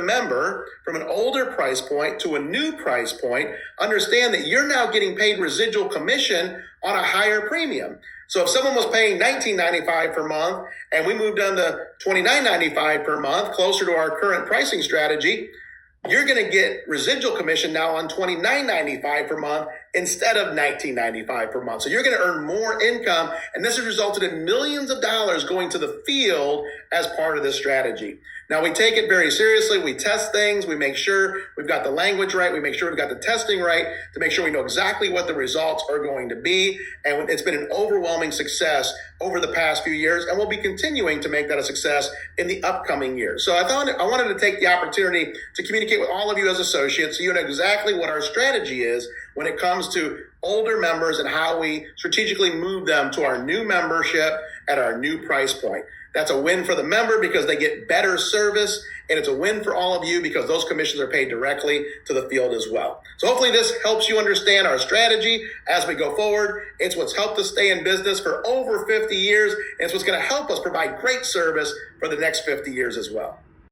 member from an older price point to a new price point, understand that you're now getting paid residual commission on a higher premium. So if someone was paying $19.95 per month and we moved down to $29.95 per month, closer to our current pricing strategy, you're going to get residual commission now on $29.95 per month instead of $19.95 per month. So you're going to earn more income, and this has resulted in millions of dollars going to the field as part of this strategy. Now, we take it very seriously. We test things. We make sure we've got the language right. We make sure we've got the testing right to make sure we know exactly what the results are going to be. And it's been an overwhelming success over the past few years, and we'll be continuing to make that a success in the upcoming years. So I wanted to take the opportunity to communicate with all of you as associates so you know exactly what our strategy is when it comes to older members and how we strategically move them to our new membership at our new price point. That's a win for the member because they get better service, and it's a win for all of you because those commissions are paid directly to the field as well. So hopefully this helps you understand our strategy as we go forward. It's what's helped us stay in business for over 50 years, and it's what's going to help us provide great service for the next 50 years as well.